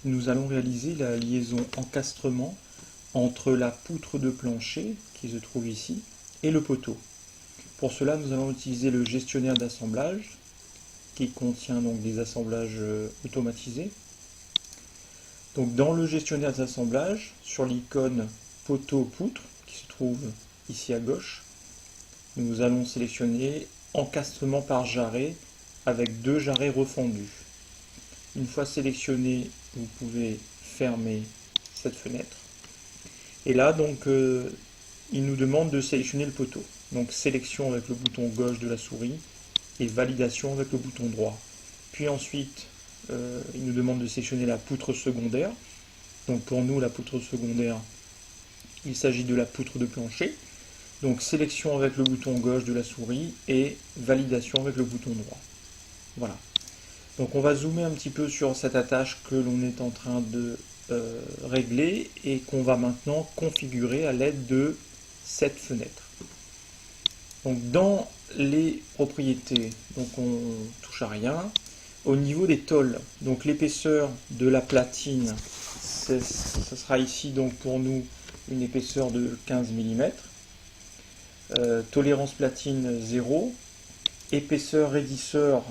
nous allons réaliser la liaison encastrement entre la poutre de plancher qui se trouve ici et le poteau. Pour cela, nous allons utiliser le gestionnaire d'assemblage qui contient donc des assemblages automatisés. Donc dans le gestionnaire d'assemblage, sur l'icône poteau-poutre qui se trouve ici à gauche, nous allons sélectionner encastrement par jarret avec 2 jarrets refendus. Une fois sélectionné, vous pouvez fermer cette fenêtre. Et là, donc, il nous demande de sélectionner le poteau. Donc, sélection avec le bouton gauche de la souris et validation avec le bouton droit. Puis ensuite, il nous demande de sélectionner la poutre secondaire. Donc, pour nous, la poutre secondaire, il s'agit de la poutre de plancher. Donc, sélection avec le bouton gauche de la souris et validation avec le bouton droit. Voilà. Donc, on va zoomer un petit peu sur cette attache que l'on est en train de régler et qu'on va maintenant configurer à l'aide de cette fenêtre. Donc dans les propriétés, donc on touche à rien. Au niveau des tôles, donc l'épaisseur de la platine, ce sera ici donc pour nous une épaisseur de 15 mm. Tolérance platine 0. Épaisseur raidisseur,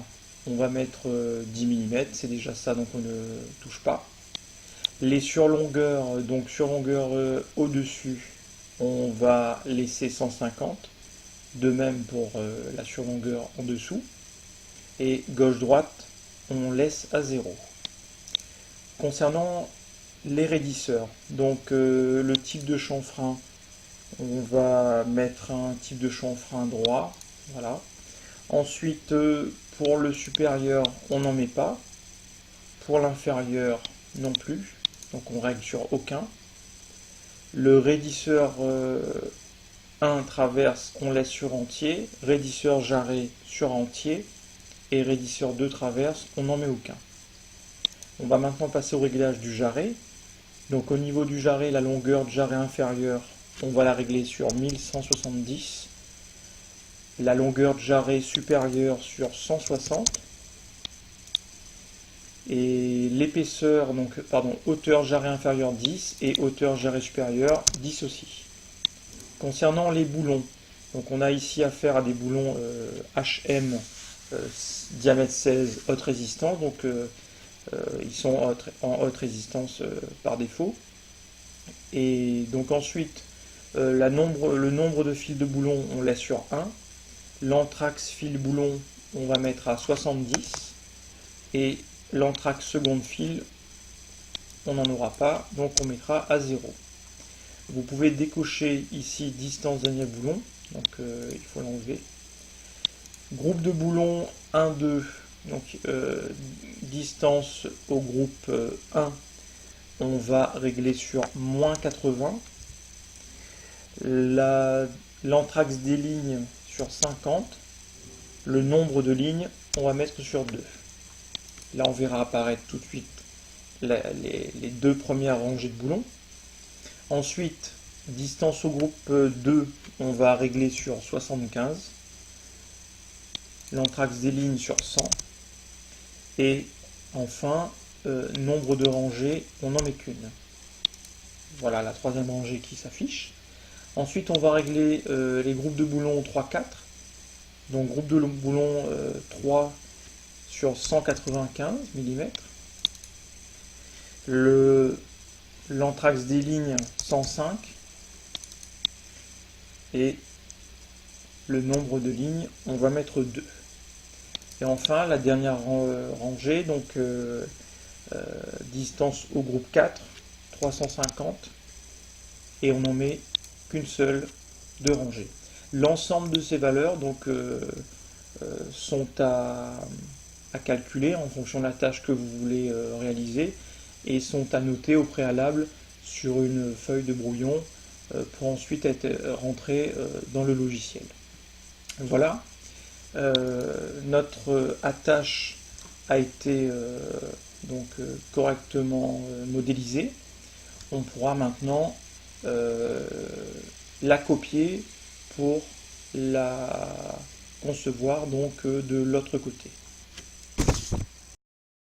on va mettre 10 mm, c'est déjà ça, donc on ne touche pas. Les surlongueurs, donc surlongueur au-dessus, on va laisser 150. De même pour la surlongueur en dessous. Et gauche-droite, on laisse à 0. Concernant les raidisseurs, donc le type de chanfrein, on va mettre un type de chanfrein droit. Voilà. Ensuite, pour le supérieur, on n'en met pas. Pour l'inférieur, non plus. Donc on règle sur aucun. Le raidisseur 1 traverse, on laisse sur entier. Raidisseur jarret sur entier. Et raidisseur 2 traverse, on n'en met aucun. On va maintenant passer au réglage du jarret. Donc au niveau du jarret, la longueur de jarret inférieure, on va la régler sur 1170. La longueur de jarret supérieure sur 160. Et l'épaisseur, donc hauteur jarret inférieure 10 et hauteur jarret supérieure 10 aussi. Concernant les boulons, donc on a ici affaire à des boulons HM diamètre 16 haute résistance, donc ils sont en haute résistance par défaut. Et donc ensuite, le nombre de fils de boulons, on laisse sur 1. L'anthrax fil boulon, on va mettre à 70. Et l'anthrax seconde fil, on n'en aura pas, donc on mettra à 0. Vous pouvez décocher ici distance dernier boulon, donc il faut l'enlever. Groupe de boulons 1, 2, donc distance au groupe 1, on va régler sur moins 80. L'anthrax des lignes sur 50. Le nombre de lignes, on va mettre sur 2. Là, on verra apparaître tout de suite les 2 premières rangées de boulons. Ensuite, distance au groupe 2, on va régler sur 75. L'anthrax des lignes sur 100. Et enfin, nombre de rangées, on n'en met qu'une. Voilà la 3e rangée qui s'affiche. Ensuite, on va régler les groupes de boulons 3-4. Donc, groupe de boulons 3 sur 195 mm. L'anthrax des lignes 105. Et le nombre de lignes, on va mettre 2. Et enfin, la dernière rangée, donc distance au groupe 4, 350. Et on n'en met qu'une seule de rangée. L'ensemble de ces valeurs donc, sont à calculer en fonction de la tâche que vous voulez réaliser et sont à noter au préalable sur une feuille de brouillon pour ensuite être rentrées dans le logiciel. Voilà, notre attache a été donc correctement modélisée. On pourra maintenant la copier pour la concevoir donc de l'autre côté.